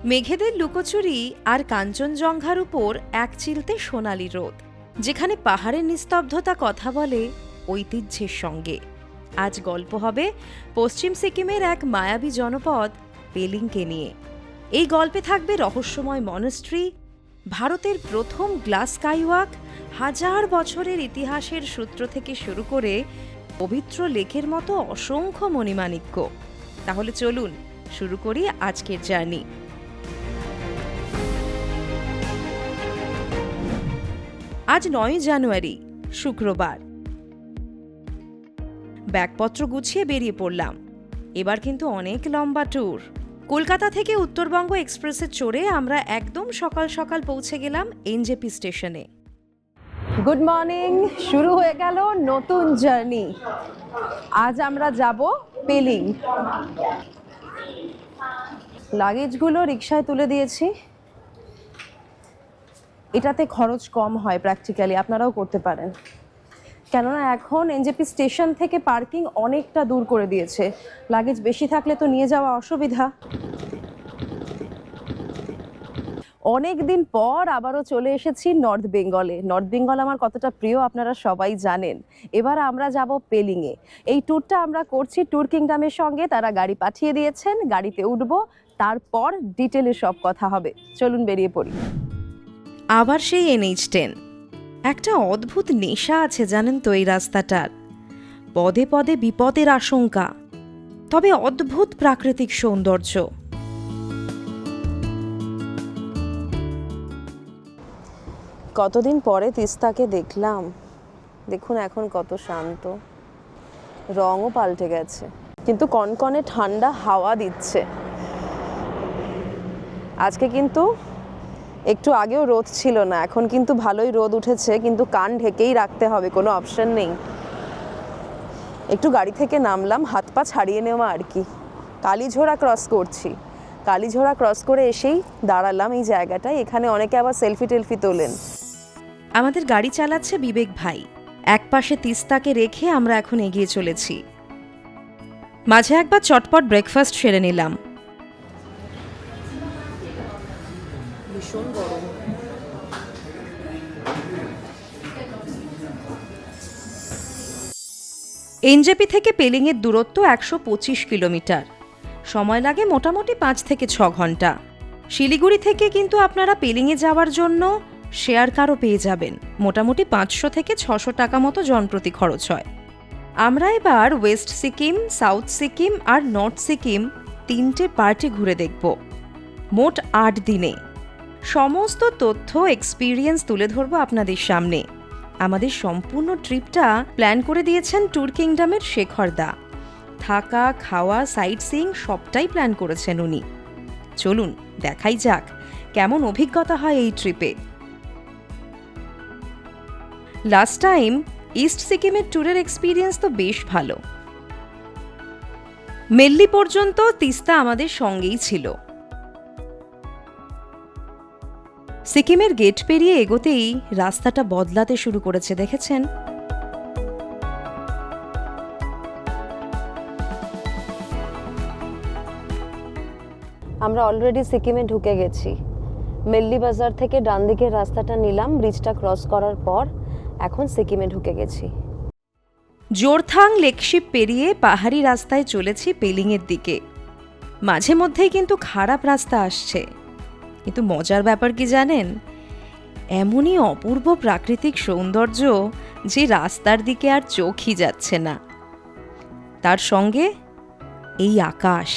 মেঘেদের লুকোচুরি আর কাঞ্চনজঙ্ঘার উপর এক চিলতে সোনালি রোদ, যেখানে পাহাড়ের নিস্তব্ধতা কথা বলে ঐতিহ্যের সঙ্গে। আজ গল্প হবে পশ্চিম সিকিমের এক মায়াবী জনপদ পেলিংকে নিয়ে। এই গল্পে থাকবে রহস্যময় মনস্ট্রি, ভারতের প্রথম গ্লাস স্কাইওয়াক, হাজার বছরের ইতিহাসের সূত্র থেকে শুরু করে পবিত্র লেকের মতো অসংখ্য মণিমাণিক্য। তাহলে চলুন শুরু করি আজকের জার্নি। আজ 9 জানুয়ারি, শুক্রবার। ব্যাগপত্র গুছিয়ে বেরিয়ে পড়লাম। এবার কিন্তু অনেক লম্বা ট্যুর। কলকাতা থেকে উত্তরবঙ্গ এক্সপ্রেসে চড়ে আমরা একদম সকাল সকাল পৌঁছে গেলাম এনজেপি স্টেশনে। গুড মর্নিং, শুরু হয়ে গেল নতুন জার্নি। আজ আমরা যাব পেলিং। লাগেজগুলো রিকশায় তুলে দিয়েছি। এটাতে খরচ কম হয় প্র্যাকটিক্যালি, আপনারাও করতে পারেন, কেননা এখন এনজেপি স্টেশন থেকে পার্কিং অনেকটা দূর করে দিয়েছে। লাগেজ বেশি থাকলে তো নিয়ে যাওয়া অসুবিধা। অনেক দিন পর আবারও চলে এসেছি নর্থ বেঙ্গলে। নর্থ বেঙ্গল আমার কতটা প্রিয় আপনারা সবাই জানেন। এবার আমরা যাব পেলিংয়ে। এই ট্যুরটা আমরা করছি ট্যুর কিংডমের সঙ্গে, তারা গাড়ি পাঠিয়ে দিয়েছেন, গাড়িতে উঠবো, তারপর ডিটেলে সব কথা হবে। চলুন বেরিয়ে পড়ি। আবার সেই NH10। একটা অদ্ভুত নেশা আছে জানেন তো এই রাস্তাটার। পদে পদে বিপদের আশঙ্কা, তবে অদ্ভুত প্রাকৃতিক সৌন্দর্য। কতদিন পরে তিস্তাকে দেখলাম। দেখুন এখন কত শান্ত, রঙও পাল্টে গেছে, কিন্তু কনকনে ঠান্ডা হাওয়া দিচ্ছে। আজকে কিন্তু একটু আগেও রোদ ছিল না, এখন কিন্তু ভালোই রোদ উঠেছে, কিন্তু কান ঢেকেই রাখতে হবে, কোনো অপশন নেই। একটু গাড়ি থেকে নামলাম, হাত পা ছাড়িয়ে নেওয়া আর কি। কালীঝোড়া ক্রস করছি। কালীঝোড়া ক্রস করে এসেই দাঁড়ালাম এই জায়গাটায়। এখানে অনেকে আবার সেলফি টেলফি তোলেন। আমাদের গাড়ি চালাচ্ছে বিবেক ভাই। এক পাশে তিস্তাকে রেখে আমরা এখন এগিয়ে চলেছি। মাঝে একবার চটপট ব্রেকফাস্ট সেরে নিলাম। ভীষণ গরম। এনজেপি থেকে পেলিংয়ের দূরত্ব 125 কিলোমিটার। সময় লাগে মোটামুটি 5 থেকে 6 ঘন্টা। শিলিগুড়ি থেকে কিন্তু আপনারা পেলিংয়ে যাওয়ার জন্য শেয়ার কারও পেয়ে যাবেন। মোটামুটি 500 থেকে 600 টাকা মতো জনপ্রতি খরচ হয়। আমরা এবার ওয়েস্ট সিকিম, সাউথ সিকিম আর নর্থ সিকিম 3টে পার্টি ঘুরে দেখব, মোট 8 দিনে। সমস্ত তথ্য এক্সপিরিয়েন্স তুলে ধরবো আপনাদের সামনে। আমাদের সম্পূর্ণ ট্রিপটা প্ল্যান করে দিয়েছেন ট্যুর কিংডমের শেখর দা। থাকা, খাওয়া, সাইট সিইং সবটাই প্ল্যান করেছেন উনি। চলুন দেখাই যাক কেমন অভিজ্ঞতা হয় এই ট্রিপে। লাস্ট টাইম ইস্ট সিকিমের ট্যুরের এক্সপিরিয়েন্স তো বেশ ভালো। মেল্লি পর্যন্ত তিস্তা আমাদের সঙ্গেই ছিল। সিকিমের গেট পেরিয়ে এগোতেই রাস্তাটা বদলাতে শুরু করেছে, দেখেছেন? আমরা অলরেডি সিকিমে ঢুকে গেছি। মেল্লি বাজার থেকে ডান দিকের রাস্তাটা নিলাম, ব্রিজটা ক্রস করার পর এখন সিকিমে ঢুকে গেছি। জোরথাং লেকশিপ পেরিয়ে পাহাড়ি রাস্তায় চলেছি পেলিংয়ের দিকে। মাঝে মধ্যেই কিন্তু খারাপ রাস্তা আসছে, কিন্তু মজার ব্যাপার কি জানেন? এমনই অপূর্ব প্রাকৃতিক সৌন্দর্য যে রাস্তার দিকে আর চোখই যাচ্ছে না। তার সঙ্গে এই আকাশ।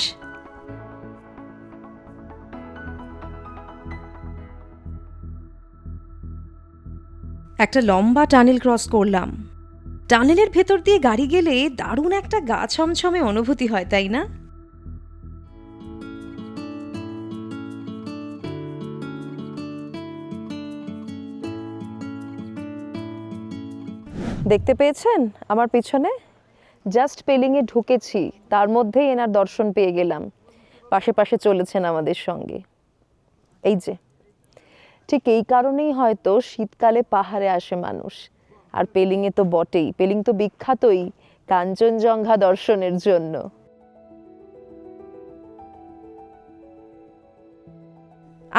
একটা লম্বা টানেল ক্রস করলাম। টানেলের ভেতর দিয়ে গাড়ি গেলে দারুণ একটা গা ছমছমে অনুভূতি হয়, তাই না? দেখতে পেয়েছেন আমার পিছনে? জাস্ট পেলিংয়ে ঢুকেছি, তার মধ্যেই এনার দর্শন পেয়ে গেলাম। পাশে পাশে চলেছেন আমাদের সঙ্গে। এই যে, ঠিক এই কারণেই হয়তো শীতকালে পাহাড়ে আসে মানুষ। আর পেলিংয়ে তো বটেই। পেলিং তো বিখ্যাতই কাঞ্চনজঙ্ঘা দর্শনের জন্য।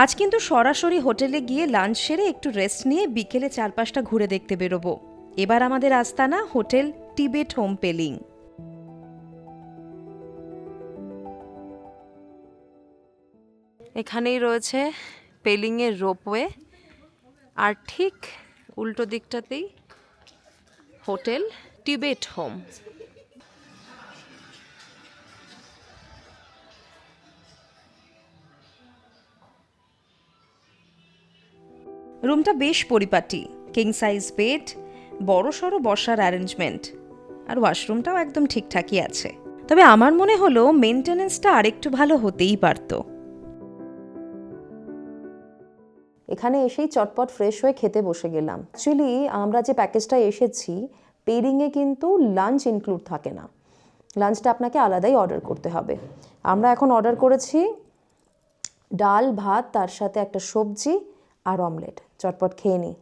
আজ কিন্তু সরাসরি হোটেলে গিয়ে লাঞ্চ সেরে একটু রেস্ট নিয়ে বিকেলে চারপাশটা ঘুরে দেখতে বেরোবো। এবার আমাদের আস্তানা হোটেল টিবেট হোম পেলিং। এখানেই রয়েছে পেলিংয়ের রোপওয়ে, আর ঠিক উল্টো দিকটাতেই হোটেল টিবেট হোম। রুমটা বেশ পরিপাটি, কিং সাইজ বেড, বড় সড়ো বসার অ্যারেঞ্জমেন্ট, আর ওয়াশরুমটাও একদম ঠিকঠাকই আছে। তবে আমার মনে হলো মেনটেনেন্সটা আরেকটু ভালো হতেই পারত। এখানে এসেই চটপট ফ্রেশ হয়ে খেতে বসে গেলাম। অ্যাকচুয়ালি আমরা যে প্যাকেজটা এসেছি পেরিংয়ে কিন্তু লাঞ্চ ইনক্লুড থাকে না, লাঞ্চটা আপনাকে আলাদাই অর্ডার করতে হবে। আমরা এখন অর্ডার করেছি ডাল ভাত, তার সাথে একটা সবজি আর অমলেট। চটপট খেয়ে নিই।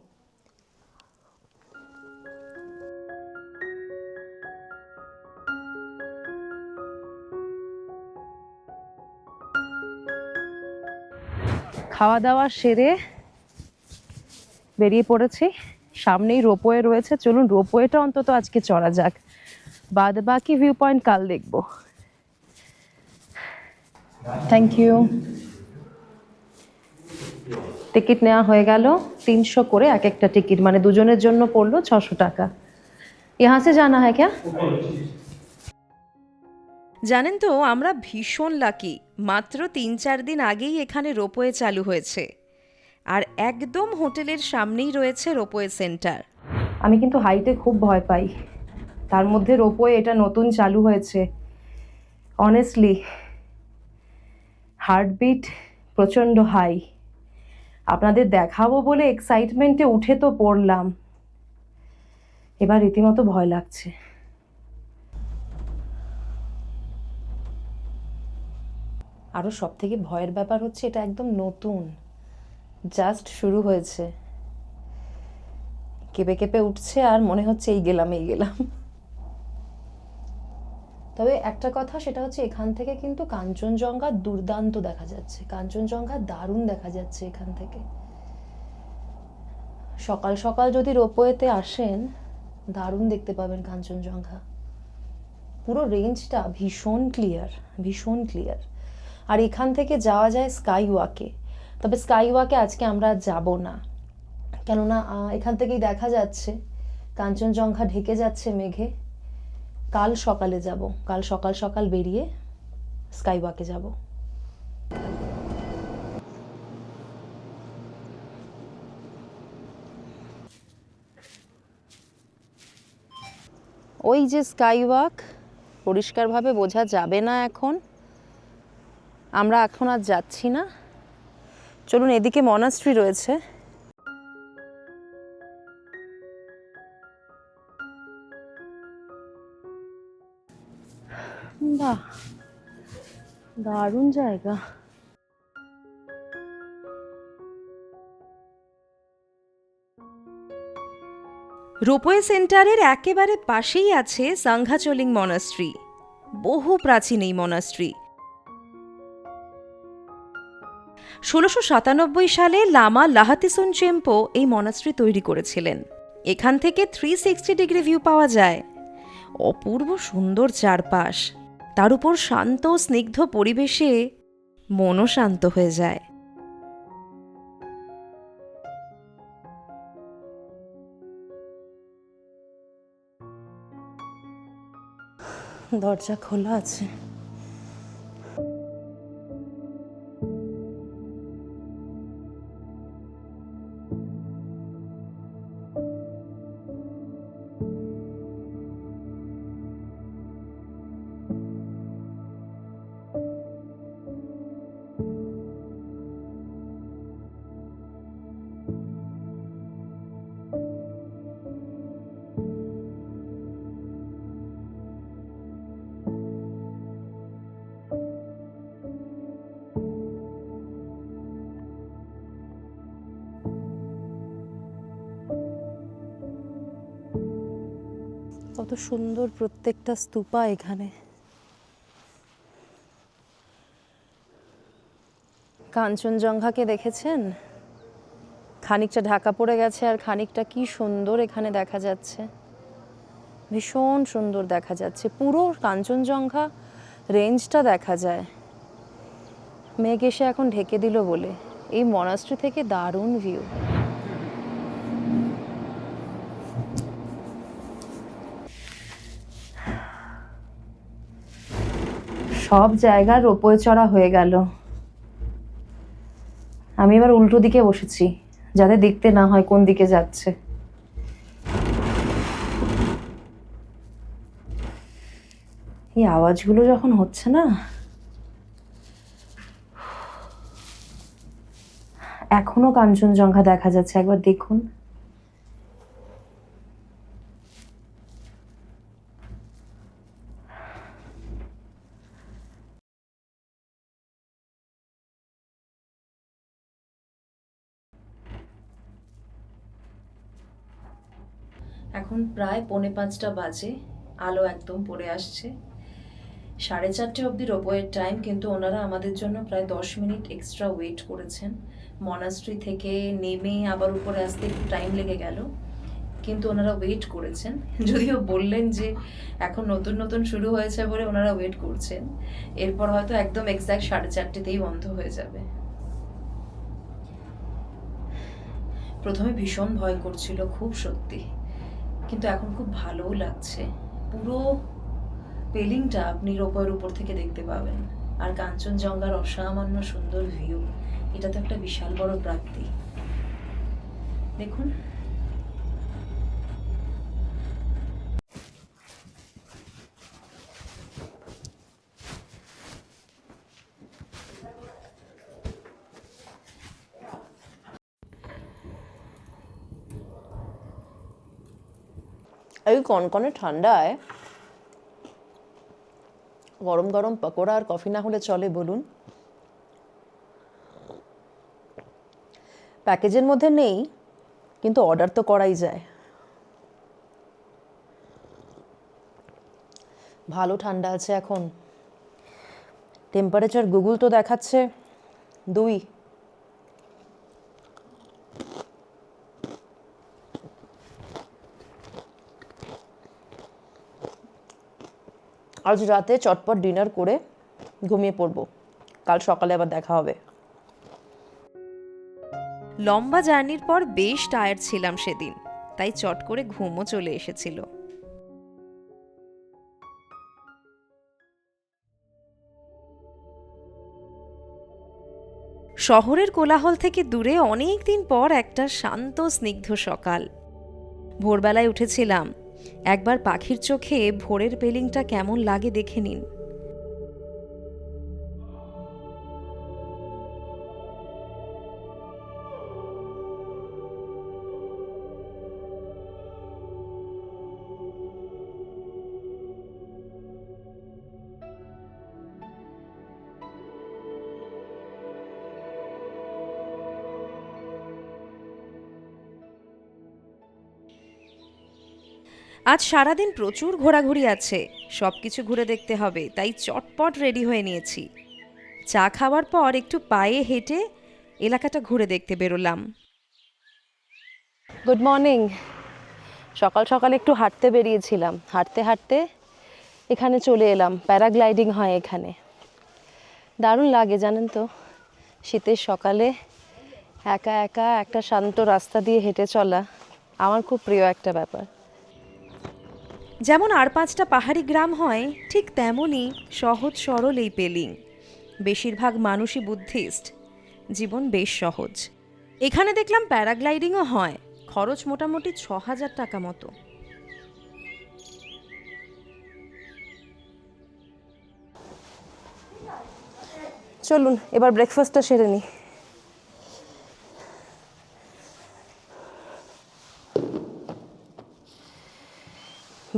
খাওয়া দাওয়া সেরে বেরিয়ে পড়েছি, সামনেই রোপওয়ে রয়েছে। চলুন রোপওয়েটা অন্তত আজকে চড়া যাক, বাদ বাকি ভিউ পয়েন্ট কাল দেখবো। Thank you. টিকিট নেওয়া হয়ে গেল, 300 করে এক একটা টিকিট, মানে দুজনের জন্য পড়লো 600 টাকা। यहाँ से जाना है क्या? জানেন তো, আমরা ভীষণ লাকি, মাত্র 3-4 দিন আগেই এখানে রোপওয়ে চালু হয়েছে, আর একদম হোটেলের সামনেই রয়েছে রোপওয়ে সেন্টার। আমি কিন্তু হাইটে খুব ভয় পাই, তার মধ্যে রোপওয়ে এটা নতুন চালু হয়েছে। অনেস্টলি হার্টবিট প্রচণ্ড হাই। আপনাদের দেখাবো বলে এক্সাইটমেন্টে উঠে তো পড়লাম, এবার রীতিমতো ভয় লাগছে। আরও সব থেকে ভয়ের ব্যাপার হচ্ছে এটা একদম নতুন, জাস্ট শুরু হয়েছে। কেঁপে কেঁপে উঠছে আর মনে হচ্ছে এই গেলাম। তবে একটা কথা, সেটা হচ্ছে এখান থেকে কিন্তু কাঞ্চনজঙ্ঘা দুর্দান্ত দেখা যাচ্ছে, কাঞ্চনজঙ্ঘা দারুণ দেখা যাচ্ছে এখান থেকে। সকাল সকাল যদি রোপওয়েতে আসেন দারুণ দেখতে পাবেন কাঞ্চনজঙ্ঘা। পুরো রেঞ্জটা ভীষণ ক্লিয়ার। আর এখান থেকে যাওয়া যায় স্কাই ওয়াকে। তবে স্কাই ওয়াকে আজকে আমরা যাব না, কেননা এখান থেকেই দেখা যাচ্ছে কাঞ্চনজঙ্ঘা ঢেকে যাচ্ছে মেঘে। কাল সকালে যাব, কাল সকাল সকাল বেরিয়ে স্কাই ওয়াকে যাব। ওই যে স্কাই ওয়াক, পরিষ্কারভাবে বোঝা যাবে না এখন, আমরা এখন আর যাচ্ছি না। চলুন, এদিকে মনাস্ট্রি রয়েছে। বাহ, দারুণ জায়গা। রোপওয়ে সেন্টারের একেবারে পাশেই আছে সাংঘাচোলিং মনাস্ট্রি, বহু প্রাচীন এই মনাস্ট্রি। 1697 সালে লামা লাহাতিসুন চেম্পো এই মনাস্ট্রি তৈরি করেছিলেন। এখান থেকে 360 ডিগ্রি ভিউ পাওয়া যায়, অপূর্ব সুন্দর চারপাশ, তার উপর শান্ত স্নিগ্ধ পরিবেশে মনও শান্ত হয়ে যায়। দরজা খোলা আছে। কত সুন্দর প্রত্যেকটা স্তূপা এখানে। কাঞ্চনজঙ্ঘাকে দেখেছেন? খানিকটা ঢাকা পড়ে গেছে আর খানিকটা কি সুন্দর এখানে দেখা যাচ্ছে, ভীষণ সুন্দর দেখা যাচ্ছে। পুরো কাঞ্চনজঙ্ঘা রেঞ্জটা দেখা যায়। মেঘ এসে এখন ঢেকে দিল বলে। এই মনাস্ট্রি থেকে দারুণ ভিউ। সব জায়গার রোপওয়ে চড়া হয়ে গেল। আমি এবার উল্টো দিকে বসেছি, যাতে দেখতে না হয় কোন দিকে যাচ্ছে। এই আওয়াজগুলো যখন হচ্ছে না, এখনো কাঞ্চনজঙ্ঘা দেখা যাচ্ছে, একবার দেখুন। এখন প্রায় 4:45 বাজে, আলো একদম পড়ে আসছে। 4:30 অবধি রোপওয়ের টাইম, কিন্তু ওনারা আমাদের জন্য প্রায় 10 মিনিট এক্সট্রা ওয়েট করেছেন। মনাস্ট্রি থেকে নেমে আবার উপরে আসতে একটু টাইম লেগে গেল, কিন্তু ওনারা ওয়েট করেছেন। যদিও বললেন যে এখন নতুন নতুন শুরু হয়েছে বলে ওনারা ওয়েট করছেন, এরপর হয়তো একদম এক্স্যাক্ট 4:30তেই বন্ধ হয়ে যাবে। প্রথমে ভীষণ ভয় করছিল, খুব সত্যি, কিন্তু এখন খুব ভালোও লাগছে। পুরো পেলিংটা আপনি রোপওয়ের উপর থেকে দেখতে পাবেন, আর কাঞ্চনজঙ্ঘার অসামান্য সুন্দর ভিউ। এটা তো একটা বিশাল বড় প্রাপ্তি। দেখুন, এই কনকনে ঠান্ডায় গরম গরম পকোড়া আর কফি না হলে চলে বলুন? প্যাকেজের মধ্যে নেই, কিন্তু অর্ডার তো করাই যায়। ভালো ঠান্ডা আছে এখন। টেম্পারেচার গুগল তো দেখাচ্ছে 2। আজ রাতে চটপট ডিনার করে ঘুমিয়ে পড়বো, কাল সকালে আবার দেখা হবে। লম্বা জার্নির পর বেশ টায়ার্ড ছিলাম সেদিন, তাই চট করে ঘুমও চলে এসেছিল। শহরের কোলাহল থেকে দূরে অনেক দিন পর একটা শান্ত স্নিগ্ধ সকাল। ভোরবেলায় উঠেছিলাম, একবার পাখির চোখে ভোরের পেলিংটা কেমন লাগে দেখে নিন। আজ সারাদিন প্রচুর ঘোরাঘুরি আছে, সবকিছু ঘুরে দেখতে হবে, তাই চটপট রেডি হয়ে নিয়েছি। চা খাওয়ার পর একটু পায়ে হেঁটে এলাকাটা ঘুরে দেখতে বেরোলাম। Good morning. সকাল সকাল একটু হাঁটতে বেরিয়েছিলাম, হাঁটতে হাঁটতে এখানে চলে এলাম। প্যারাগ্লাইডিং হয় এখানে, দারুণ লাগে জানেন তো। শীতের সকালে একা একা একটা শান্ত রাস্তা দিয়ে হেঁটে চলা আমার খুব প্রিয় একটা ব্যাপার। যেমন আর 5টা পাহাড়ি গ্রাম হয়, ঠিক তেমনই সহজ সরল এই পেলিং। বেশিরভাগ মানুষই বুদ্ধিস্ট, জীবন বেশ সহজ। এখানে দেখলাম প্যারাগ্লাইডিংও হয়, খরচ মোটামুটি 6,000 টাকা মতো। চলুন এবার ব্রেকফাস্টটা সেরে নিই।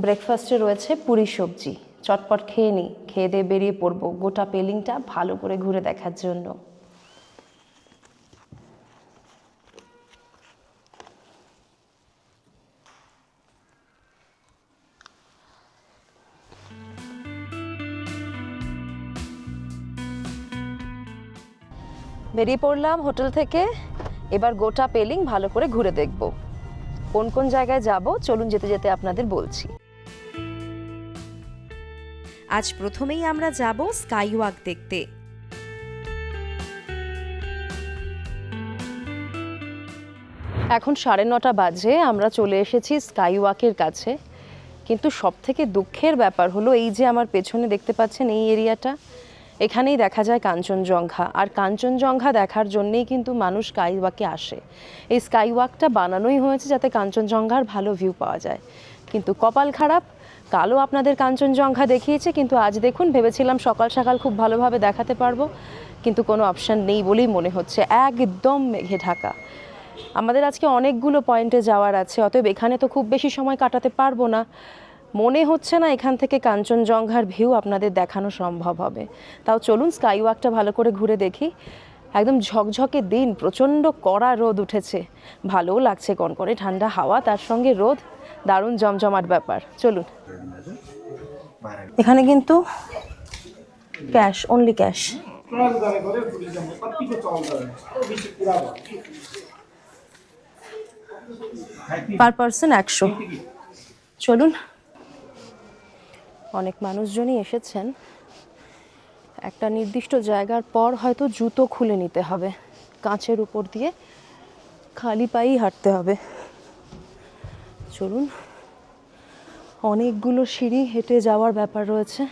ব্রেকফাস্টে রয়েছে পুরি সবজি, চটপট খেয়ে নিই, খেয়ে দিয়ে বেরিয়ে পড়বো গোটা পেলিংটা ভালো করে ঘুরে দেখার জন্য। বেরিয়ে পড়লাম হোটেল থেকে। এবার গোটা পেলিং ভালো করে ঘুরে দেখব। কোন কোন জায়গায় যাব চলুন যেতে যেতে আপনাদের বলছি। আজ প্রথমেই আমরা যাব স্কাই ওয়াক দেখতে। এখন 9:30 বাজে, আমরা চলে এসেছি স্কাই ওয়াকের কাছে। কিন্তু সব থেকে দুঃখের ব্যাপার হলো এই যে আমার পেছনে দেখতে পাচ্ছেন এই এরিয়াটা, এখানেই দেখা যায় কাঞ্চনজঙ্ঘা। আর কাঞ্চনজঙ্ঘা দেখার জন্যেই কিন্তু মানুষ স্কাই ওয়াকে আসে। এই স্কাই ওয়াকটা বানানোই হয়েছে যাতে কাঞ্চনজঙ্ঘার ভালো ভিউ পাওয়া যায়। কিন্তু কপাল খারাপ, কালও আপনাদের কাঞ্চনজঙ্ঘা দেখিয়েছে, কিন্তু আজ দেখুন ভেবেছিলাম সকাল সকাল খুব ভালোভাবে দেখাতে পারবো, কিন্তু কোনো অপশান নেই বলেই মনে হচ্ছে, একদম মেঘে ঢাকা। আমাদের আজকে অনেকগুলো পয়েন্টে যাওয়ার আছে, অতএব এখানে তো খুব বেশি সময় কাটাতে পারবো না। মনে হচ্ছে না এখান থেকে কাঞ্চনজঙ্ঘার ভিউ আপনাদের দেখানো সম্ভব হবে। তাও চলুন স্কাই ওয়াকটা ভালো করে ঘুরে দেখি। একদম ঝকঝকে দিন, প্রচণ্ড কড়া রোদ উঠেছে, ভালোও লাগছে, কনকনে ঠান্ডা হাওয়া, তার সঙ্গে রোদ, দারুণ জমজমাট ব্যাপার। চলুন। এখানে কিন্তু cash, only cash. Per person 100। চলুন। অনেক মানুষজনই এসেছেন। একটা নির্দিষ্ট জায়গার পর হয়তো জুতো খুলে নিতে হবে, কাঁচের উপর দিয়ে খালি পায়েই হাঁটতে হবে। চলুন। অনেকগুলো সিঁড়ি হেঁটে যাওয়ার ব্যাপার রয়েছে।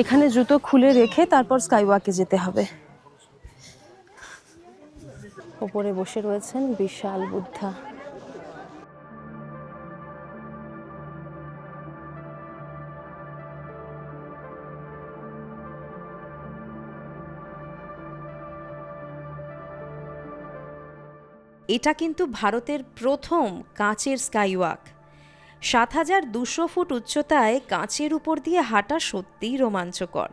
এখানে জুতো খুলে রেখে তারপর স্কাই ওয়াকে যেতে হবে। ওপরে বসে রয়েছেন বিশাল বুদ্ধা। এটা কিন্তু ভারতের প্রথম কাঁচের স্কাই ওয়াক। 7,200 ফুট উচ্চতায় কাঁচের উপর দিয়ে হাঁটা সত্যিই রোমাঞ্চকর।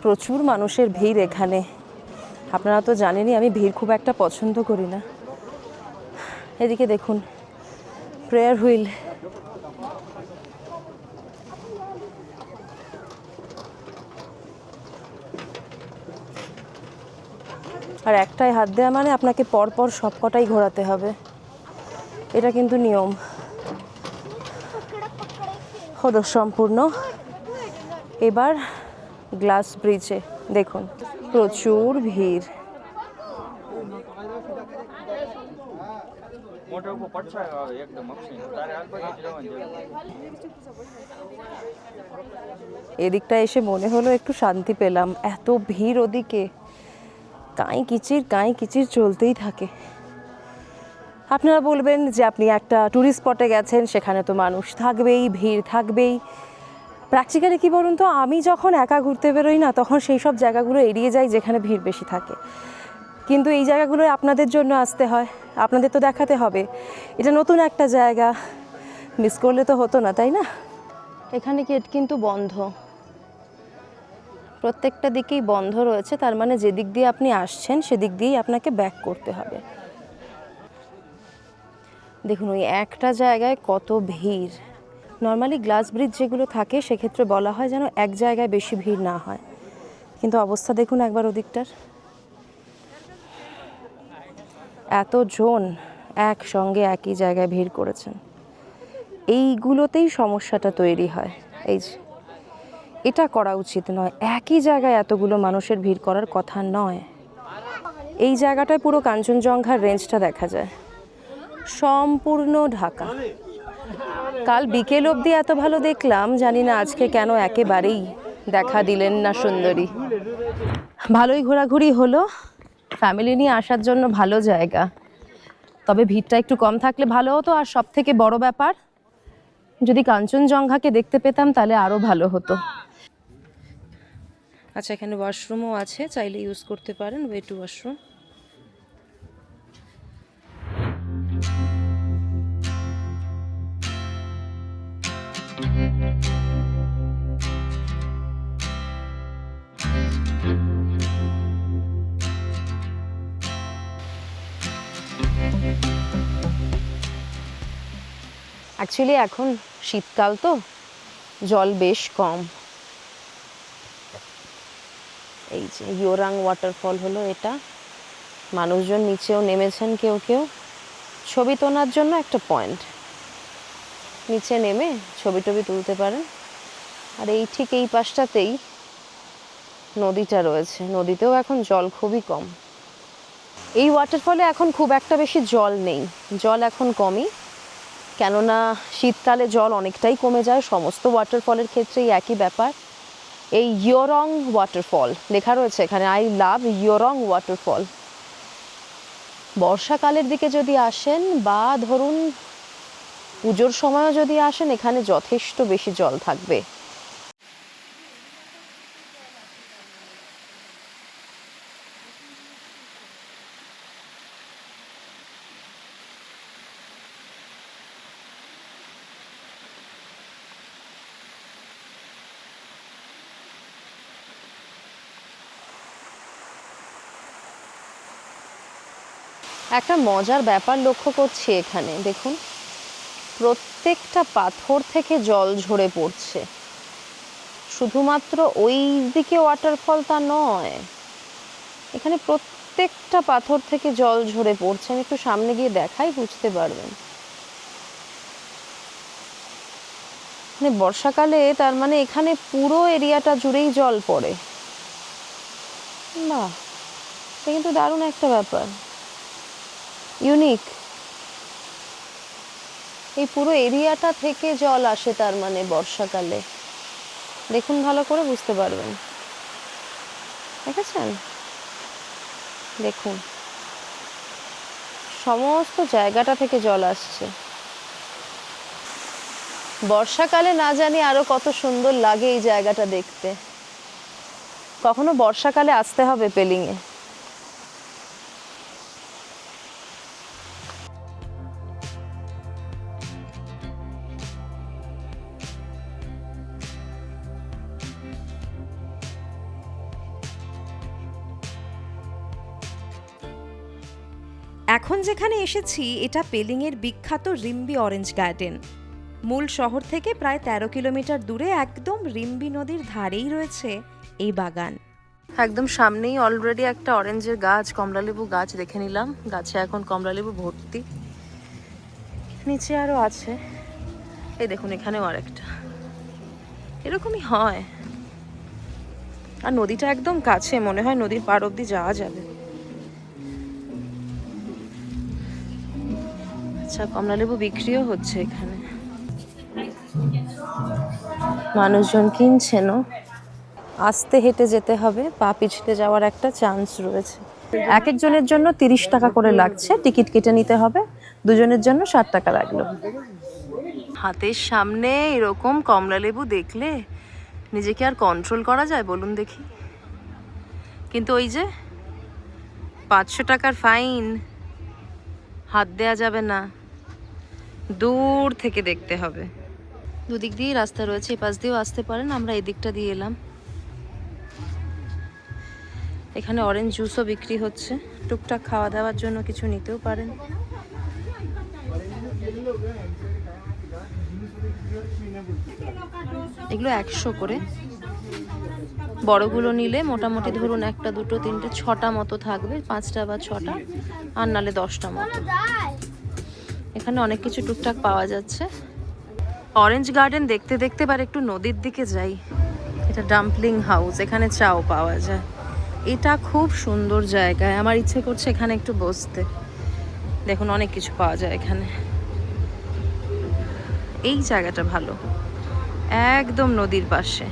প্রচুর মানুষের ভিড় এখানে। আপনারা তো জানেনই আমি ভিড় খুব একটা পছন্দ করি না। এদিকে দেখুন প্রেয়ার হুইল। আর একটাই হাত দেওয়া মানে আপনাকে পরপর সব কটাই ঘোরাতে হবে, এটা কিন্তু নিয়ম। হলো সম্পূর্ণ। এবার গ্লাস ব্রিজে দেখুন প্রচুর ভিড়। এদিকটা এসে মনে হলো একটু শান্তি পেলাম, এত ভিড় ওদিকে কাঁই কিচির চলতেই থাকে। আপনারা বলবেন যে আপনি একটা ট্যুরিস্ট স্পটে গেছেন, সেখানে তো মানুষ থাকবেই, ভিড় থাকবেই। প্র্যাকটিক্যালি কী বলুন তো, আমি যখন একা ঘুরতে বেরোই না তখন সেই সব জায়গাগুলো এড়িয়ে যাই যেখানে ভিড় বেশি থাকে। কিন্তু এই জায়গাগুলোয় আপনাদের জন্য আসতে হয়, আপনাদের তো দেখাতে হবে এটা নতুন একটা জায়গা, মিস করলে তো হতো না, তাই না? এখানে গেট কিন্তু বন্ধ, প্রত্যেকটা দিকেই বন্ধ রয়েছে, তার মানে যেদিক দিয়ে আপনি আসছেন সেদিক দিয়েই আপনাকে ব্যাক করতে হবে। দেখুন ওই একটা জায়গায় কত ভিড়। নর্মালি গ্লাস ব্রিজ যেগুলো থাকে সেক্ষেত্রে বলা হয় যেন এক জায়গায় বেশি ভিড় না হয়, কিন্তু অবস্থা দেখুন একবার ওদিকটার। এতজন একসঙ্গে একই জায়গায় ভিড় করেছেন, এইগুলোতেই সমস্যাটা তৈরি হয়। এই যে এটা করা উচিত নয়, একই জায়গায় এতগুলো মানুষের ভিড় করার কথা নয়। এই জায়গাটায় পুরো কাঞ্চনজঙ্ঘার রেঞ্জটা দেখা যায়, সম্পূর্ণ ঢাকা। কাল বিকেল অবধি এত ভালো দেখলাম, জানি না আজকে কেন একেবারেই দেখা দিলেন না সুন্দরী। ভালোই ঘোরাঘুরি হলো, ফ্যামিলি নিয়ে আসার জন্য ভালো জায়গা, তবে ভিড়টা একটু কম থাকলে ভালো হতো। আর সব থেকে বড় ব্যাপার, যদি কাঞ্চনজঙ্ঘাকে দেখতে পেতাম তাহলে আরও ভালো হতো। আচ্ছা, এখানে ওয়াশরুমও আছে, চাইলে ইউজ করতে পারেন, ওয়ে টু ওয়াশরুম। অ্যাকচুয়ালি এখন শীতকাল তো জল বেশ কম। এই যে ইয়োরাং ওয়াটারফল হলো এটা। মানুষজন নিচেও নেমেছেন, কেউ কেউ ছবি তোলার জন্য একটা পয়েন্ট, নিচে নেমে ছবি টবি তুলতে পারেন। আর এই ঠিক এই পাশটাতেই নদীটা রয়েছে, নদীতেও এখন জল খুবই কম। এই ওয়াটারফলে এখন খুব একটা বেশি জল নেই, জল এখন কমই, কেননা শীতকালে জল অনেকটাই কমে যায়। সমস্ত ওয়াটারফলের ক্ষেত্রেই একই ব্যাপার। এই ইয়োরং ওয়াটারফল লেখা রয়েছে এখানে, আই লাভ ইয়োরং ওয়াটারফল। বর্ষাকালের দিকে যদি আসেন বা ধরুন পুজোর সময়ও যদি আসেন, এখানে যথেষ্ট বেশি জল থাকবে। একটা মজার ব্যাপার লক্ষ্য করছি এখানে, দেখুন প্রত্যেকটা পাথর থেকে জল ঝরে পড়ছে। শুধুমাত্র ওই দিকে ওয়াটারফল তা নয়, এখানে প্রত্যেকটা পাথর থেকে জল ঝরে পড়ছে। আমি একটু সামনে গিয়ে দেখাই, বুঝতে পারবেন। মানে বর্ষাকালে তার মানে এখানে পুরো এরিয়াটা জুড়েই জল পড়ে। বাহ, এটা কিন্তু দারুণ একটা ব্যাপার, ইউনিক। এই পুরো এরিয়াটা থেকে জল আসে তার মানে বর্ষাকালে। দেখুন ভালো করে, বুঝতে পারবেন। দেখেছেন? দেখুন সমস্ত জায়গাটা থেকে জল আসছে। বর্ষাকালে না জানি আরো কত সুন্দর লাগে এই জায়গাটা দেখতে। কখনো বর্ষাকালে আসতে হবে পেলিংয়ে। এখন যেখানে এসেছি এটা পেলিংয়ের বিখ্যাত রিম্বি অরেঞ্জ গার্ডেন। মূল শহর থেকে প্রায় 13 কিলোমিটার দূরে একদম রিম্বি নদীর ধারেই রয়েছে এই বাগান। একদম সামনেই অলরেডি একটা অরেঞ্জের গাছ, কমলালেবু গাছ দেখে নিলাম। গাছে এখন কমলালেবু ভর্তি, নিচে আরো আছে। এই দেখুন এখানেও আরেকটা। এরকমই হয়। আর নদীটা একদম কাছে, মনে হয় নদীর পার অব্দি যাওয়া যাবে। আচ্ছা, কমলালেবু বিক্রিও হচ্ছে এখানে, মানুষজন কিনছেনও। আস্তে হেঁটে যেতে হবে, পা পিছলে যাওয়ার একটা চান্স রয়েছে। এক একজনের জন্য 30 টাকা করে লাগছে, টিকিট কেটে নিতে হবে। দুজনের জন্য 60 টাকা লাগলো। হাতের সামনে এরকম কমলালেবু দেখলে নিজেকে আর কন্ট্রোল করা যায় বলুন দেখি? কিন্তু ওই যে 500 টাকার ফাইন, হাত দেয়া যাবে না, দূর থেকে দেখতে হবে। দুদিক দিয়েই রাস্তা রয়েছে, এই পাশ দিয়েও আসতে পারেন, আমরা এই দিকটা দিয়ে এলাম। এখানে অরেঞ্জ জুসও বিক্রি হচ্ছে, টুকটাক খাওয়া দাওয়ার জন্য কিছু নিতেও পারেন। এগুলো 100 করে, বড়গুলো নিলে মোটামুটি ধরুন 1, 2, 3, 6টা মতো থাকবে, 5টা বা 6টা, আর নালে 10টা মতো। এখানে অনেক কিছু টুকটাক পাওয়া যাচ্ছে। অরেঞ্জ গার্ডেন দেখতে দেখতে এবার একটু নদীর দিকে যাই। এটা ডাম্পলিং হাউস, এখানে চাও পাওয়া যায়। এটা খুব সুন্দর জায়গায়, আমার ইচ্ছে করছে এখানে একটু বসতে। দেখুন অনেক কিছু পাওয়া যায় এখানে। এই জায়গাটা ভালো, একদম নদীর পাশে,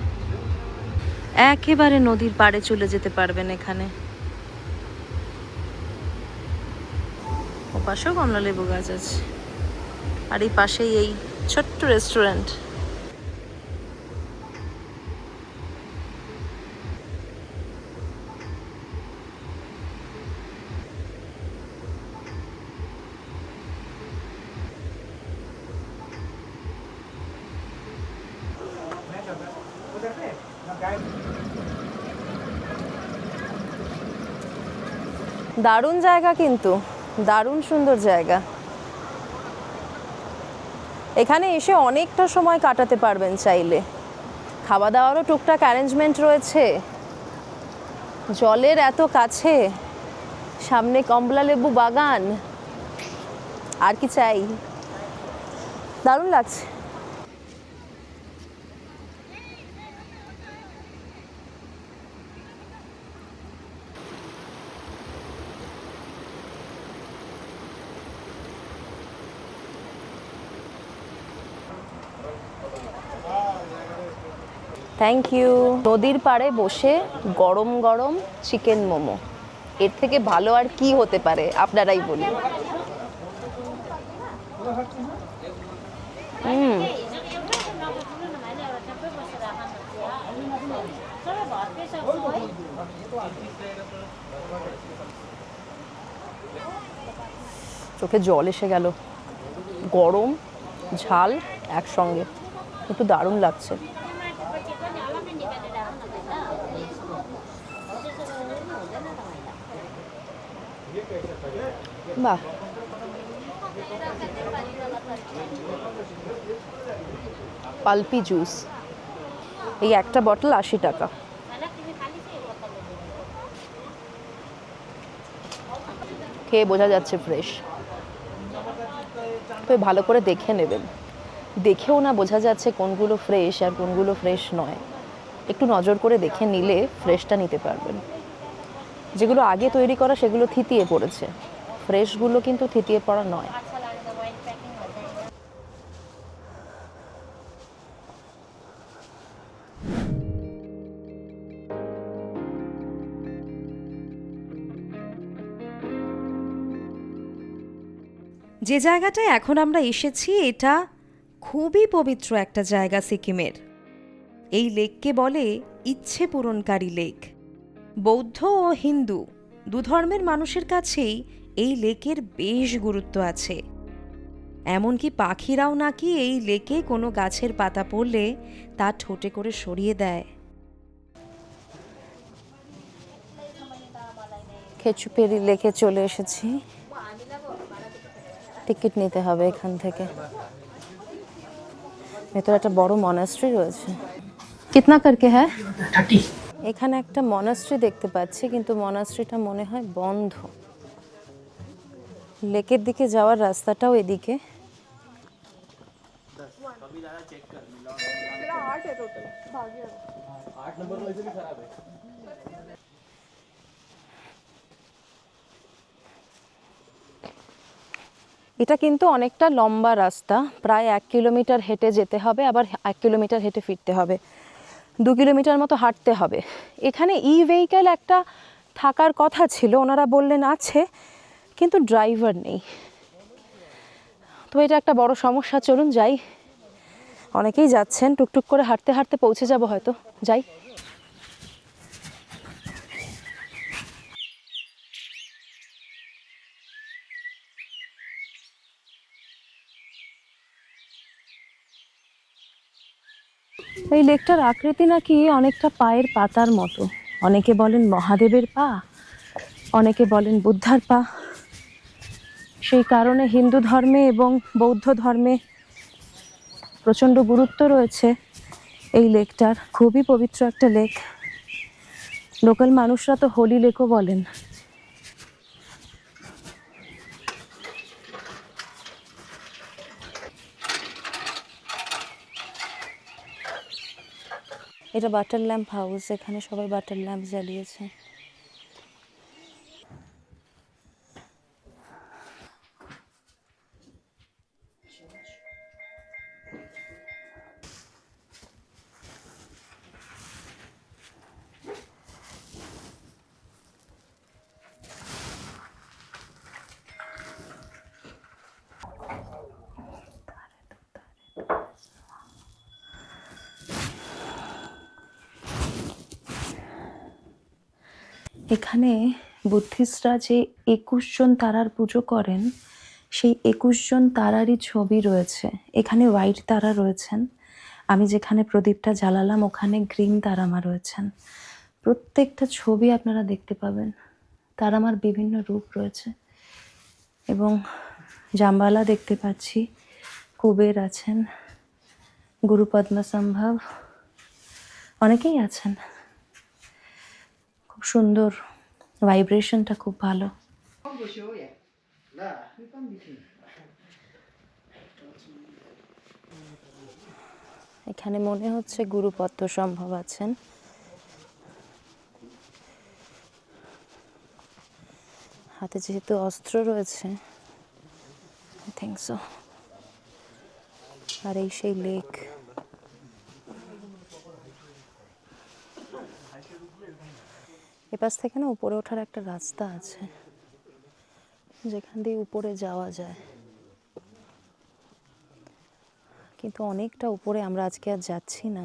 একেবারে নদীর পাড়ে চলে যেতে পারবেন এখানে। ও পাশেও কমলালেবু গাছ আছে, আর এই পাশেই এই ছোট্ট রেস্টুরেন্ট। দারুণ জায়গা কিন্তু, দারুণ সুন্দর জায়গা। এখানে এসে অনেকটা সময় কাটাতে পারবেন চাইলে। খাওয়া দাওয়ারও টুকটাক অ্যারেঞ্জমেন্ট রয়েছে। জলের এত কাছে, সামনে কমলালেবু বাগান, আর কি চাই। দারুণ লাগছে। Thank you. নদীর পাড়ে বসে গরম গরম চিকেন মোমো, এর থেকে ভালো আর কি হতে পারে আপনারাই বলুন। চোখে জল এসে গেল। গরম ঝাল একসঙ্গে, কিন্তু দারুণ লাগছে। বাহ, পালপি জুস, এই একটা বটল 80 টাকা। খেয়ে বোঝা যাচ্ছে ফ্রেশ, তো ভালো করে দেখে নেবেন। দেখেও না বোঝা যাচ্ছে কোনগুলো ফ্রেশ আর কোনগুলো ফ্রেশ নয়। একটু নজর করে দেখে নিলে ফ্রেশটা নিতে পারবেন। যেগুলো আগে তৈরি করা সেগুলো থিতিয়ে পড়েছে, ফ্রেশগুলো কিন্তু থিতিয়ে পড়া নয়। যে জায়গাটায় এখন আমরা এসেছি এটা খুবই পবিত্র একটা জায়গা সিকিমের। এই লেককে বলে ইচ্ছে পূরণকারী লেক। বৌদ্ধ ও হিন্দু দু ধর্মের মানুষের কাছেই এই লেকের বেশ গুরুত্ব আছে। এমনকি পাখিরাও নাকি এই লেকে কোনো গাছের পাতা পড়লে তা ঠোঁটে করে সরিয়ে দেয়। খেচুপেরি লেকে চলে এসেছি। টিকিট নিতে হবে এখান থেকে। ভেতরে একটা বড় মনাস্ট্রি রয়েছে। কিতনা করকে হ্যাঁ? 30। এখানে একটা মনাস্ট্রি দেখতে পাচ্ছি, কিন্তু মনাস্ট্রিটা মনে হয় বন্ধ। লেকের দিকে যাওয়ার রাস্তাটাও এদিকে। এটা কিন্তু অনেকটা লম্বা রাস্তা, প্রায় 1 কিলোমিটার হেঁটে যেতে হবে, আবার 1 কিলোমিটার হেঁটে ফিরতে হবে, 2 কিলোমিটার মতো হাঁটতে হবে। এখানে ভেহিকেল একটা থাকার কথা ছিল, ওনারা বললেন আছে, কিন্তু ড্রাইভার নেই। তো এটা একটা বড় সমস্যা। চলুন যাই। অনেকেই যাচ্ছেন, টুকটুক করে হাঁটতে হাঁটতে পৌঁছে যাব হয়তো। যাই। এই লেকটার আকৃতি নাকি অনেকটা পায়ের পাতার মতো। অনেকে বলেন মহাদেবের পা, অনেকে বলেন বুদ্ধার পা। সেই কারণে হিন্দু ধর্মে এবং বৌদ্ধ ধর্মে প্রচণ্ড গুরুত্ব রয়েছে এই লেকটার। খুবই পবিত্র একটা লেক। লোকাল মানুষরা তো হোলি লেকও বলেন। এটা বাটার ল্যাম্প হাউস, এখানে সবাই বাটার ল্যাম্প জ্বালিয়েছে। এখানে বুদ্ধিস্টরা যে 21 জন তারার পুজো করেন, সেই 21 জন তারারই ছবি রয়েছে। এখানে হোয়াইট তারা রয়েছেন, আমি যেখানে প্রদীপটা জ্বালালাম ওখানে গ্রিন তারামা রয়েছেন। প্রত্যেকটা ছবি আপনারা দেখতে পাবেন। তারামার বিভিন্ন রূপ রয়েছে। এবং জাম্বালা দেখতে পাচ্ছি, কুবের আছেন, গুরু পদ্মসম্ভব, অনেকেই আছেন। খুব সুন্দর, ভাইব্রেশনটা খুব ভালো। এখানে মনে হচ্ছে গুরু পদ্মসম্ভব আছেন। হাতে যেহেতু অস্ত্র রয়েছে, আই থিঙ্ক সো। আর এই সেই লেক। এপাশ থেকে না উপরে ওঠার একটা রাস্তা আছে, যেখান দিয়ে উপরে যাওয়া যায়, কিন্তু অনেকটা উপরে আমরা আজকে আর যাচ্ছি না।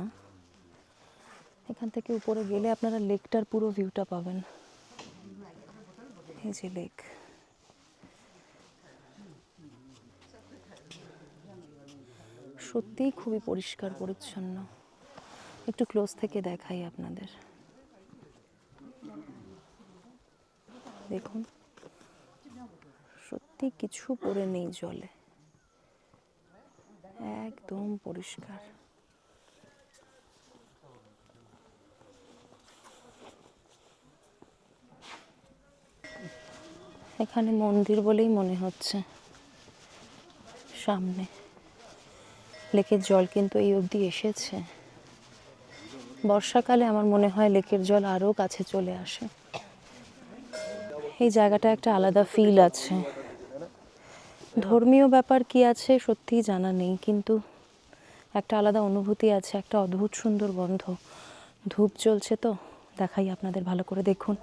এখান থেকে উপরে গেলে আপনারা লেকটার পুরো ভিউটা পাবেন। এই যে লেক, সত্যিই খুবই পরিষ্কার পরিচ্ছন্ন। একটু ক্লোজ থেকে দেখাই আপনাদের। দেখুন, সত্যি কিছু পড়ে নেই জলে, একদম পরিষ্কার। এখানে মন্দির বলেই মনে হচ্ছে। সামনে লেকের জল কিন্তু এই অবধি এসেছে। বর্ষাকালে আমার মনে হয় লেকের জল আরও কাছে চলে আসে। এই জায়গাটা একটা আলাদা ফিল আছে। ধর্মীয় ব্যাপার কি আছে সত্যিই জানা নেই, কিন্তু একটা আলাদা অনুভূতি আছে, একটা অদ্ভুত সুন্দর গন্ধ। ধূপ জ্বলছে তো, দেখাই আপনাদের, ভালো করে দেখুন।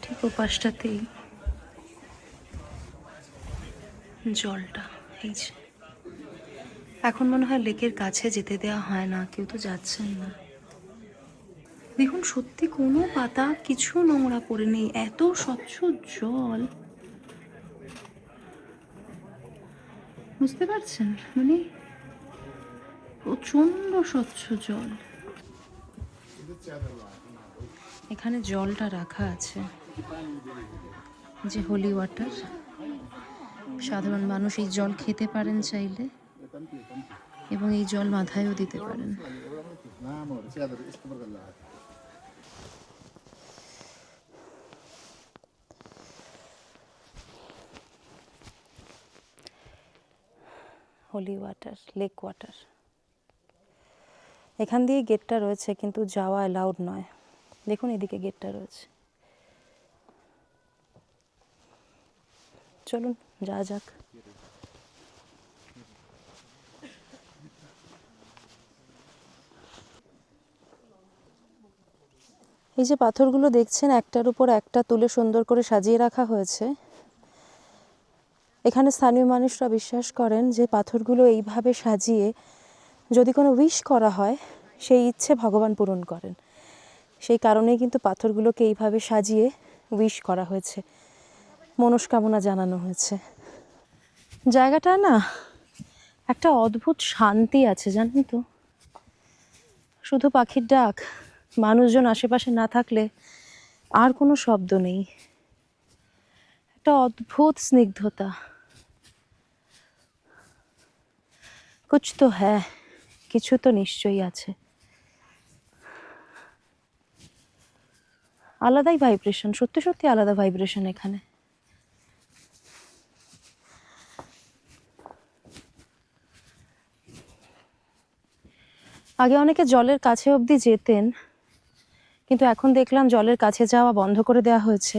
ঠিক ওপাশটাতেই জলটা, এই যে। এখন মনে হয় লেকের কাছে যেতে দেওয়া হয় না, কেউ তো যাচ্ছেন না। দেখুন, সত্যি কোনো পাতা কিছু নোংরা পড়ে নেই, এত স্বচ্ছ জল। বুঝতে পারছেন, মানে প্রচণ্ড স্বচ্ছ জল। এখানে জলটা রাখা আছে, যে হোলি ওয়াটার। সাধারণ মানুষ এই জল খেতে পারেন চাইলে, এবং এই জল মাথায়ও দিতে পারেন। Holy water, lake water. এখান দিয়ে গেটটা রয়েছে, কিন্তু যাওয়া অ্যালাউড নয়। দেখুন, এদিকে গেটটা রয়েছে। চলুন যা যাক। এই যে পাথরগুলো দেখছেন, একটার উপর একটা তুলে সুন্দর করে সাজিয়ে রাখা হয়েছে। এখানে স্থানীয় মানুষরা বিশ্বাস করেন যে পাথরগুলো এইভাবে সাজিয়ে যদি কোনো উইশ করা হয়, সেই ইচ্ছে ভগবান পূরণ করেন। সেই কারণেই কিন্তু পাথরগুলোকে এইভাবে সাজিয়ে উইশ করা হয়েছে, মনস্কামনা জানানো হয়েছে। জায়গাটা না একটা অদ্ভুত শান্তি আছে, জানেন তো। শুধু পাখির ডাক, মানুষজন আশেপাশে না থাকলে আর কোনো শব্দ নেই। একটা অদ্ভুত স্নিগ্ধতা। কুছ তো হ্যাঁ, কিছু তো নিশ্চয়ই আছে। আলাদাই ভাইব্রেশন, সত্যি সত্যি আলাদা ভাইব্রেশন এখানে। আগে অনেকে জলের কাছে অবধি যেতেন, কিন্তু এখন দেখলাম জলের কাছে যাওয়া বন্ধ করে দেওয়া হয়েছে।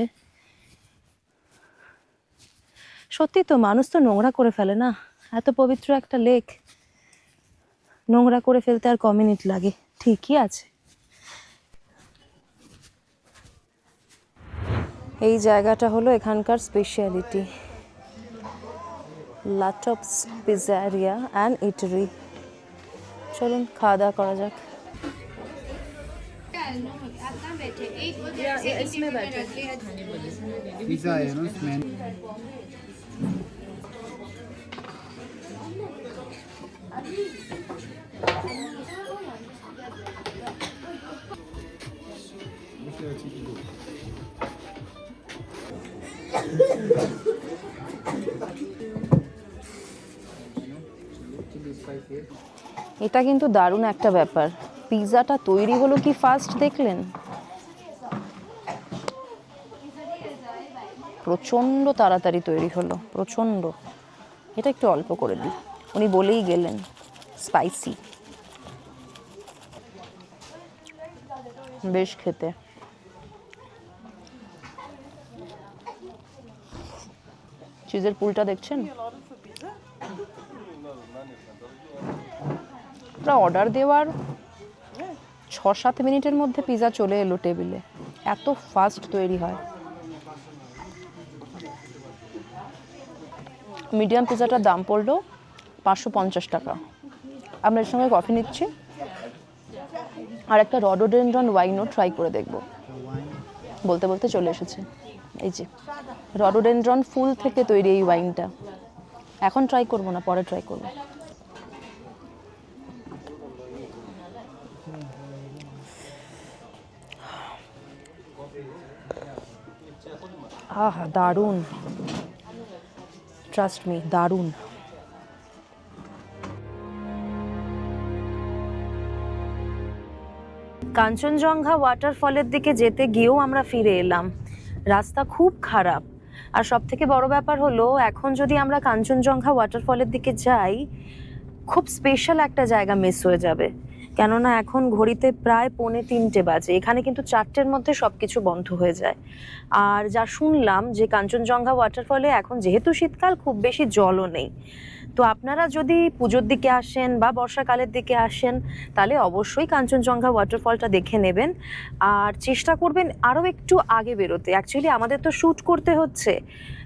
সত্যি তো, মানুষ তো নোংরা করে ফেলে না। এত পবিত্র একটা লেক নোংরা করে ফেলতে আর ক মিনিট লাগে? ঠিকই আছে। এই জায়গাটা হলো এখানকার স্পেশালিটি, লাটপস পিজারিয়া অ্যান্ড ইটারি। চলুন খাওয়া দাওয়া করা যাক। बैठे एक उधर से इसमें बैठे पिज़्ज़ा है ना इसमें। এটা কিন্তু দারুণ একটা ব্যাপার, পিৎজাটা তৈরি হলো কি ফাস্ট দেখলেন, প্রচণ্ড তাড়াতাড়ি তৈরি হলো, প্রচণ্ড। এটা একটু অল্প করে দিই, উনি বলেই গেলেন স্পাইসি, বেশ খেতে। চিজের পুলটা দেখছেন, অর্ডার দেওয়ার 6-7 মিনিটের মধ্যে পিৎজা চলে এলো টেবিলে, এত ফাস্ট তৈরি হয়। মিডিয়াম পিৎজাটার দাম পড়লো 550 টাকা। আমরা এর সঙ্গে কফি নিচ্ছি আর একটা রডোডেনড্রন ওয়াইনও ট্রাই করে দেখব। বলতে বলতে চলে এসেছে, এই যে রডোডেনড্রন ফুল থেকে তৈরি এই ওয়াইনটা। এখন ট্রাই করব না, পরে ট্রাই করব। আহা দারুণ, ট্রাস্ট মি, দারুণ। কাঞ্চনজঙ্ঘা ওয়াটারফলের দিকে যেতে গিয়েও আমরা ফিরে এলাম, রাস্তা খুব খারাপ। আর সব থেকে বড় ব্যাপার হলো, এখন যদি আমরা কাঞ্চনজঙ্ঘা ওয়াটারফলের দিকে যাই, খুব স্পেশাল একটা জায়গা মিস হয়ে যাবে। কেননা এখন ঘড়িতে প্রায় 2:45 বাজে, এখানে কিন্তু 4টের মধ্যে সব কিছু বন্ধ হয়ে যায়। আর যা শুনলাম যে কাঞ্চনজঙ্ঘা ওয়াটারফলে এখন যেহেতু শীতকাল, খুব বেশি জলও নেই। তো আপনারা যদি পুজোর দিকে আসেন বা বর্ষাকালের দিকে আসেন, তাহলে অবশ্যই কাঞ্চনজঙ্ঘা ওয়াটারফলটা দেখে নেবেন। আর চেষ্টা করবেন আরও একটু আগে বেরোতে। অ্যাকচুয়ালি আমাদের তো শ্যুট করতে হচ্ছে,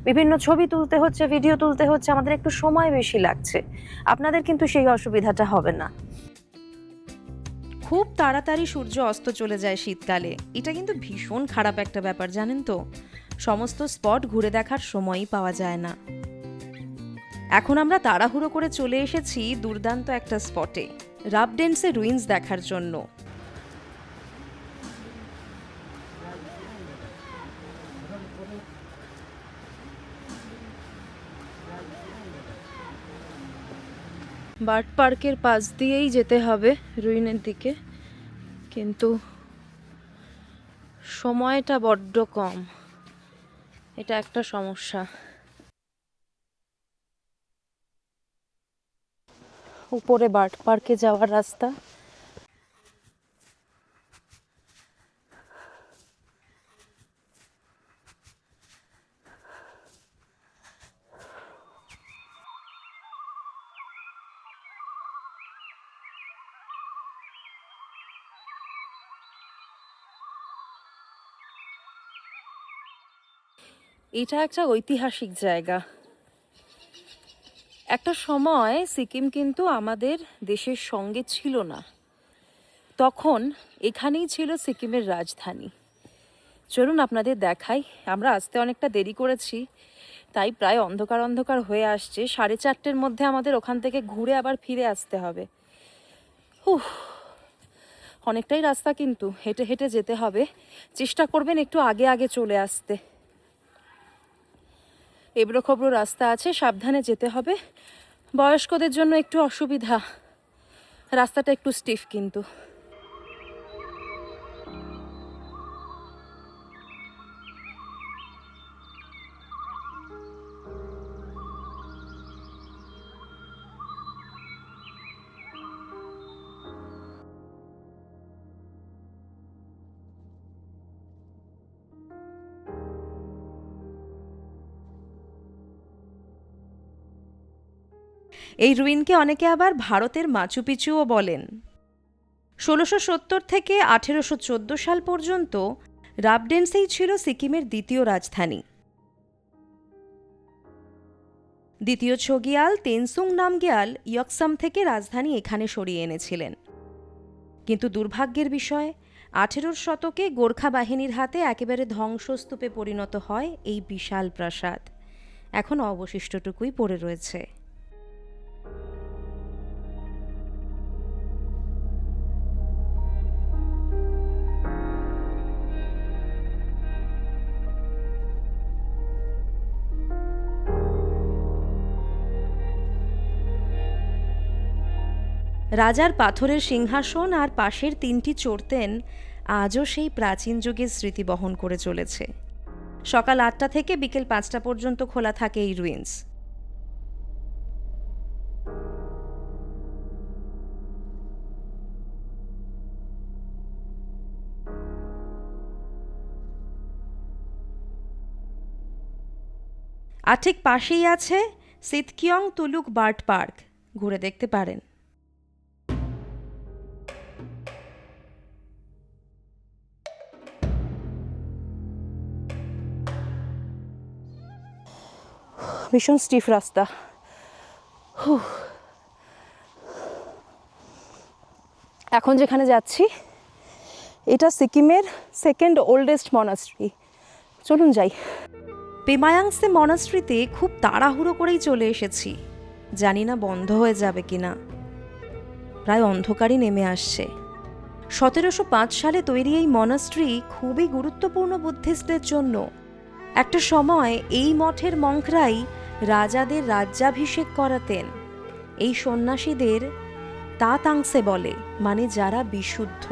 বিভিন্ন ছবি তুলতে হচ্ছে, ভিডিও তুলতে হচ্ছে, আমাদের একটু সময় বেশি লাগছে। আপনাদের কিন্তু সেই অসুবিধাটা হবে না। খুব তাড়াতাড়ি সূর্য অস্ত চলে যায় শীতকালে, এটা কিন্তু ভীষণ খারাপ একটা ব্যাপার, জানেন তো। সমস্ত স্পট ঘুরে দেখার সময়ই পাওয়া যায় না। এখন আমরা তাড়াহুড়ো করে চলে এসেছি দুর্দান্ত একটা স্পটে, রাবডেন্সের রুইন্স দেখার জন্য। বার্ড পার্কের পাশ দিয়েই যেতে হবে রুইনের দিকে, কিন্তু সময়টা বড্ড কম, এটা একটা সমস্যা। উপরে বার্ড পার্কে যাওয়ার রাস্তা, এটা একটা ঐতিহাসিক জায়গা। একটা সময় সিকিম কিন্তু আমাদের দেশের সঙ্গে ছিল না, তখন এখানেই ছিল সিকিমের রাজধানী। চলুন আপনাদের দেখাই। আমরা আসতে অনেকটা দেরি করেছি, তাই প্রায় অন্ধকার অন্ধকার হয়ে আসছে। 4:30-এর মধ্যে আমাদের ওখান থেকে ঘুরে আবার ফিরে আসতে হবে। অনেকটাই রাস্তা, কিন্তু হেঁটে হেঁটে যেতে হবে। চেষ্টা করবেন একটু আগে আগে চলে আসতে। এবড়ো খবড়ো রাস্তা আছে, সাবধানে যেতে হবে। বয়স্কদের জন্য একটু অসুবিধা, রাস্তাটা একটু স্টিফ কিন্তু। এই রুইনকে অনেকে আবার ভারতের মাচু পিচুও বলেন। 1670 থেকে 1814 সাল পর্যন্ত রাবডেন্সেই ছিল সিকিমের দ্বিতীয় রাজধানী। দ্বিতীয় ছোগিয়াল তেনসুং নামগিয়াল ইয়কসাম থেকে রাজধানী এখানে সরিয়ে এনেছিলেন। কিন্তু দুর্ভাগ্যের বিষয়, 18 শতকে গোর্খা বাহিনীর হাতে একেবারে ধ্বংসস্তূপে পরিণত হয় এই বিশাল প্রাসাদ। এখন অবশিষ্টটুকুই পড়ে রয়েছে। রাজার পাথরের সিংহাসন আর পাশের 3টি চড়তেন আজও সেই প্রাচীন যুগের স্মৃতি বহন করে চলেছে। সকাল 8টা থেকে বিকেল 5টা পর্যন্ত খোলা থাকে এই রুইন্স। আর ঠিক পাশেই আছে সিতকিয়ং তুলুক বার্ড পার্ক, ঘুরে দেখতে পারেন। ভীষণ স্টিফ রাস্তা। এখন যেখানে যাচ্ছি এটা সিকিমের 2nd ওল্ডেস্ট মনাস্ট্রি। চলুন যাই। পেমায়াংসে মনাস্ট্রিতে খুব তাড়াহুড়ো করেই চলে এসেছি, জানি না বন্ধ হয়ে যাবে কিনা। প্রায় অন্ধকারই নেমে আসছে। 1705 সালে তৈরি এই মনাস্ট্রি খুবই গুরুত্বপূর্ণ বুদ্ধিস্টদের জন্য। একটা সময় এই মঠের মঙ্করাই রাজাদের রাজ্যাভিষেক করাতেন। এই সন্ন্যাসীদের তাতাংসে বলে, মানে যারা বিশুদ্ধ।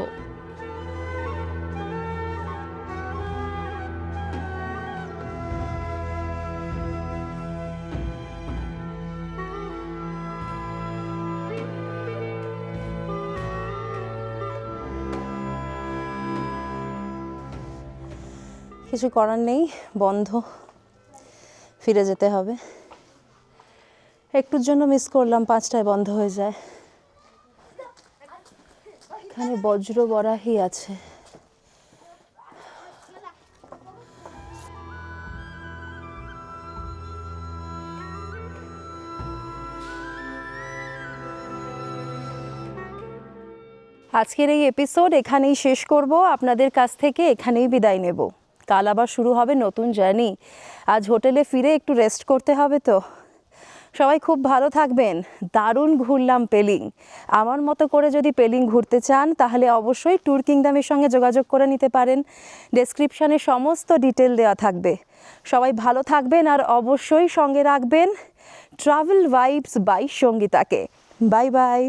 কিছু করার নেই, বন্ধ, ফিরে যেতে হবে। একটুর জন্য মিস করলাম, 5টায় বন্ধ হয়ে যায়। এখানে বজ্র বরাহি আছে। আজকের এই এপিসোড এখানেই শেষ করব। আপনাদের কাছ থেকে এখানেই বিদায় নেব। কাল আবার শুরু হবে নতুন জার্নি। আজ হোটেলে ফিরে একটু রেস্ট করতে হবে তো। সবাই খুব ভালো থাকবেন। দারুণ ঘুরলাম পেলিং। আমার মতো করে যদি পেলিং ঘুরতে চান তাহলে অবশ্যই ট্যুর কিংডমের সঙ্গে যোগাযোগ করে নিতে পারেন। ডেসক্রিপশানে সমস্ত ডিটেল দেওয়া থাকবে। সবাই ভালো থাকবেন আর অবশ্যই সঙ্গে রাখবেন ট্রাভেল ভাইবস বাই সঙ্গীতাকে। Bye by.